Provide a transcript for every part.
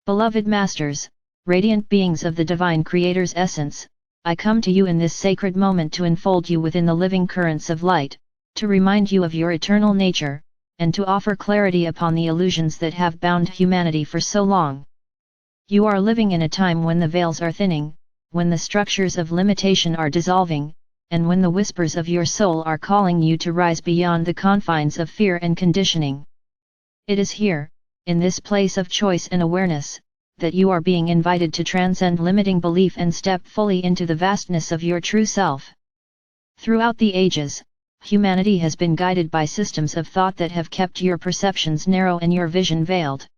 Beloved Masters, radiant beings of the Divine Creator's essence, I come to you in this sacred moment to enfold you within the living currents of light, to remind you of your eternal nature, and to offer clarity upon the illusions that have bound humanity for so long. You are living in a time when the veils are thinning, when the structures of limitation are dissolving, and when the whispers of your soul are calling you to rise beyond the confines of fear and conditioning. It is here, in this place of choice and awareness, that you are being invited to transcend limiting belief and step fully into the vastness of your true self. Throughout the ages, humanity has been guided by systems of thought that have kept your perceptions narrow and your vision veiled.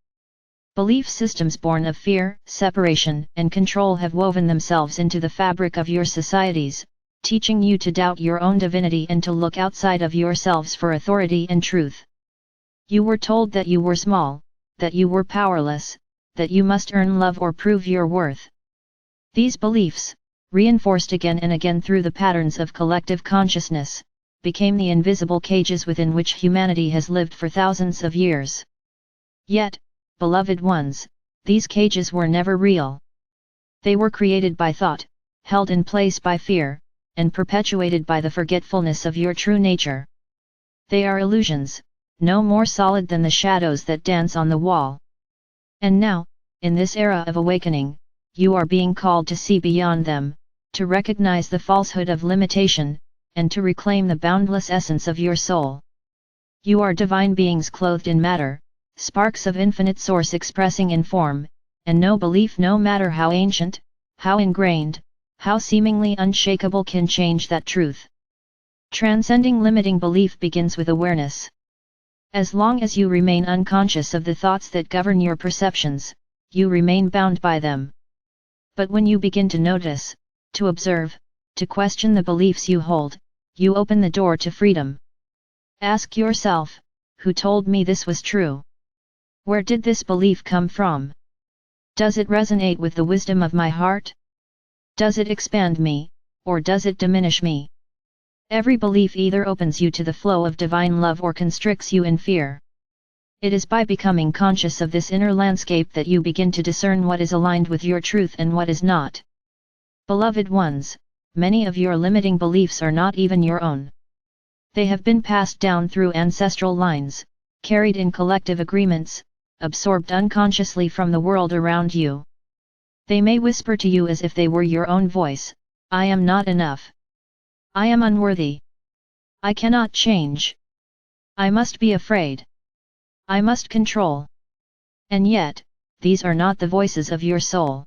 Belief systems born of fear, separation, and control have woven themselves into the fabric of your societies, teaching you to doubt your own divinity and to look outside of yourselves for authority and truth. You were told that you were small, that you were powerless, that you must earn love or prove your worth. These beliefs, reinforced again and again through the patterns of collective consciousness, became the invisible cages within which humanity has lived for thousands of years. Yet, beloved ones, these cages were never real. They were created by thought, held in place by fear, and perpetuated by the forgetfulness of your true nature. They are illusions, no more solid than the shadows that dance on the wall. And now, in this era of awakening, you are being called to see beyond them, to recognize the falsehood of limitation, and to reclaim the boundless essence of your soul. You are divine beings clothed in matter, sparks of infinite source expressing in form, and no belief, no matter how ancient, how ingrained, how seemingly unshakable, can change that truth. Transcending limiting belief begins with awareness. As long as you remain unconscious of the thoughts that govern your perceptions, you remain bound by them. But when you begin to notice, to observe, to question the beliefs you hold, you open the door to freedom. Ask yourself, who told me this was true? Where did this belief come from? Does it resonate with the wisdom of my heart? Does it expand me, or does it diminish me? Every belief either opens you to the flow of divine love or constricts you in fear. It is by becoming conscious of this inner landscape that you begin to discern what is aligned with your truth and what is not. Beloved ones, many of your limiting beliefs are not even your own. They have been passed down through ancestral lines, carried in collective agreements, absorbed unconsciously from the world around you. They may whisper to you as if they were your own voice, "I am not enough. I am unworthy. I cannot change. I must be afraid. I must control." And yet, these are not the voices of your soul.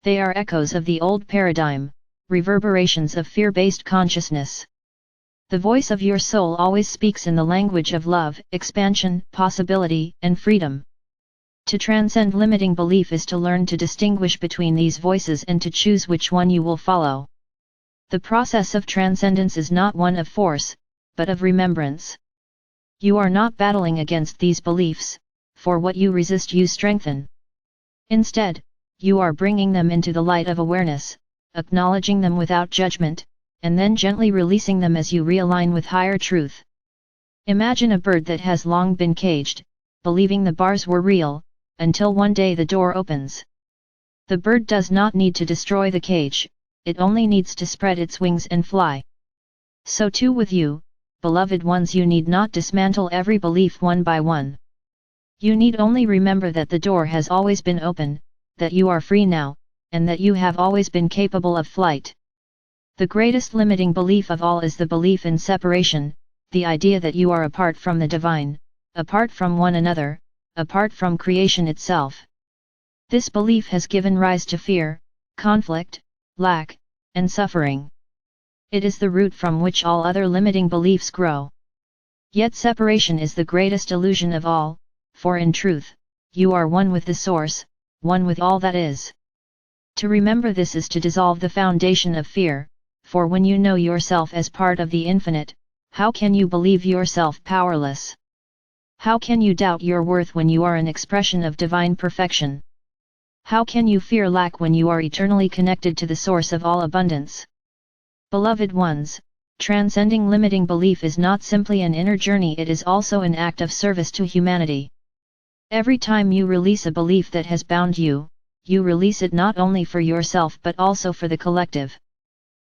They are echoes of the old paradigm, reverberations of fear-based consciousness. The voice of your soul always speaks in the language of love, expansion, possibility, and freedom. To transcend limiting belief is to learn to distinguish between these voices and to choose which one you will follow. The process of transcendence is not one of force, but of remembrance. You are not battling against these beliefs, for what you resist you strengthen. Instead, you are bringing them into the light of awareness, acknowledging them without judgment, and then gently releasing them as you realign with higher truth. Imagine a bird that has long been caged, believing the bars were real, until one day the door opens. The bird does not need to destroy the cage, it only needs to spread its wings and fly. So too with you, beloved ones, you need not dismantle every belief one by one. You need only remember that the door has always been open, that you are free now, and that you have always been capable of flight. The greatest limiting belief of all is the belief in separation, the idea that you are apart from the divine, apart from one another, apart from creation itself. This belief has given rise to fear, conflict, lack, and suffering. It is the root from which all other limiting beliefs grow. Yet separation is the greatest illusion of all, for in truth, you are one with the source, one with all that is. To remember this is to dissolve the foundation of fear, for when you know yourself as part of the infinite, how can you believe yourself powerless? How can you doubt your worth when you are an expression of divine perfection? How can you fear lack when you are eternally connected to the source of all abundance? Beloved ones, transcending limiting belief is not simply an inner journey, it is also an act of service to humanity. Every time you release a belief that has bound you, you release it not only for yourself but also for the collective.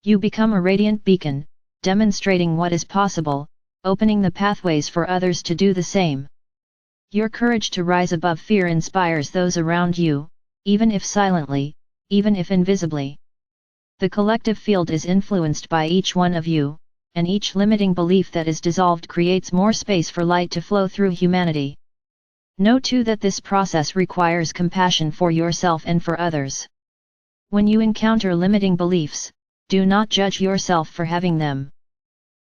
You become a radiant beacon, demonstrating what is possible, opening the pathways for others to do the same. Your courage to rise above fear inspires those around you, even if silently, even if invisibly. The collective field is influenced by each one of you, and each limiting belief that is dissolved creates more space for light to flow through humanity. Know too that this process requires compassion for yourself and for others. When you encounter limiting beliefs, do not judge yourself for having them.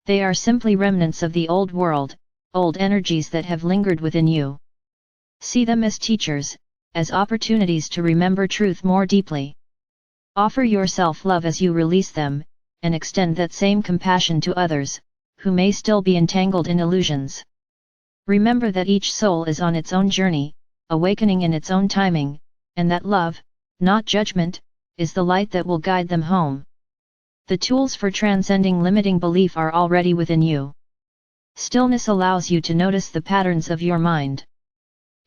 They are simply remnants of the old world, old energies that have lingered within you. See them as teachers, as opportunities to remember truth more deeply. Offer yourself love as you release them, and extend that same compassion to others, who may still be entangled in illusions. Remember that each soul is on its own journey, awakening in its own timing, and that love, not judgment, is the light that will guide them home. The tools for transcending limiting belief are already within you. Stillness allows you to notice the patterns of your mind.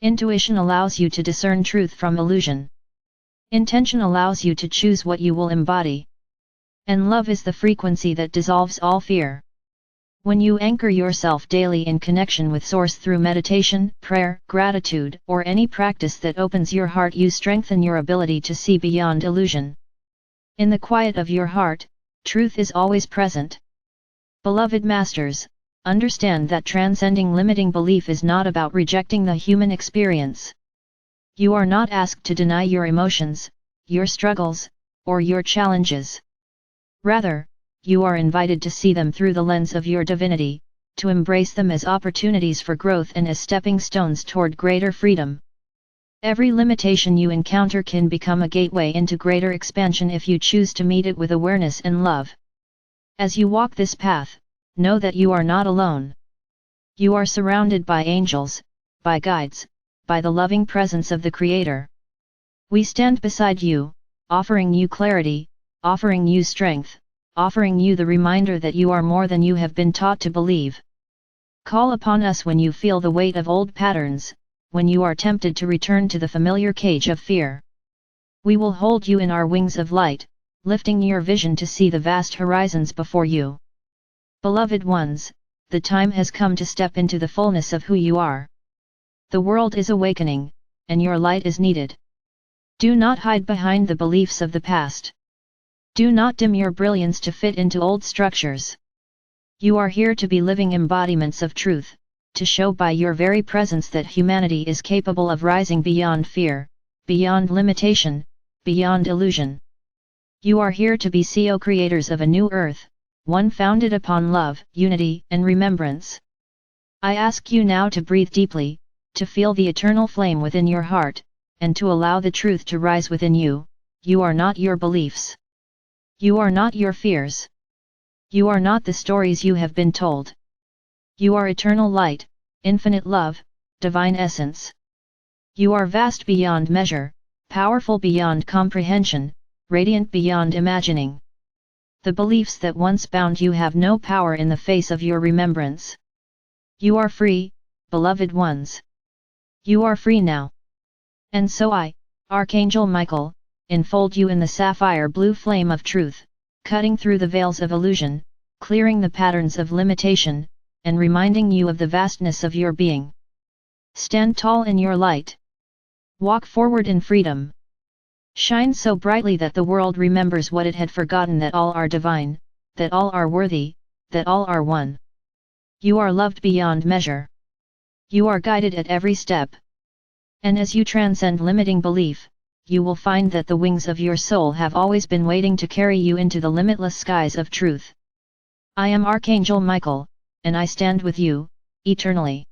Intuition allows you to discern truth from illusion. Intention allows you to choose what you will embody. And love is the frequency that dissolves all fear. When you anchor yourself daily in connection with Source through meditation, prayer, gratitude, or any practice that opens your heart, you strengthen your ability to see beyond illusion. In the quiet of your heart, truth is always present. Beloved Masters, understand that transcending limiting belief is not about rejecting the human experience. You are not asked to deny your emotions, your struggles, or your challenges. Rather, you are invited to see them through the lens of your divinity, to embrace them as opportunities for growth and as stepping stones toward greater freedom. Every limitation you encounter can become a gateway into greater expansion if you choose to meet it with awareness and love. As you walk this path, know that you are not alone. You are surrounded by angels, by guides, by the loving presence of the Creator. We stand beside you, offering you clarity, offering you strength, offering you the reminder that you are more than you have been taught to believe. Call upon us when you feel the weight of old patterns, when you are tempted to return to the familiar cage of fear. We will hold you in our wings of light, lifting your vision to see the vast horizons before you. Beloved ones, the time has come to step into the fullness of who you are. The world is awakening, and your light is needed. Do not hide behind the beliefs of the past. Do not dim your brilliance to fit into old structures. You are here to be living embodiments of truth, to show by your very presence that humanity is capable of rising beyond fear, beyond limitation, beyond illusion. You are here to be co-creators of a new earth, one founded upon love, unity, and remembrance. I ask you now to breathe deeply, to feel the eternal flame within your heart, and to allow the truth to rise within you. You are not your beliefs. You are not your fears. You are not the stories you have been told. You are eternal light, infinite love, divine essence. You are vast beyond measure, powerful beyond comprehension, radiant beyond imagining. The beliefs that once bound you have no power in the face of your remembrance. You are free, beloved ones. You are free now. And so I, Archangel Michael, enfold you in the sapphire blue flame of truth, cutting through the veils of illusion, clearing the patterns of limitation, and reminding you of the vastness of your being. Stand tall in your light. Walk forward in freedom. Shine so brightly that the world remembers what it had forgotten, that all are divine, that all are worthy, that all are one. You are loved beyond measure. You are guided at every step. And as you transcend limiting belief, you will find that the wings of your soul have always been waiting to carry you into the limitless skies of truth. I am Archangel Michael, and I stand with you, eternally.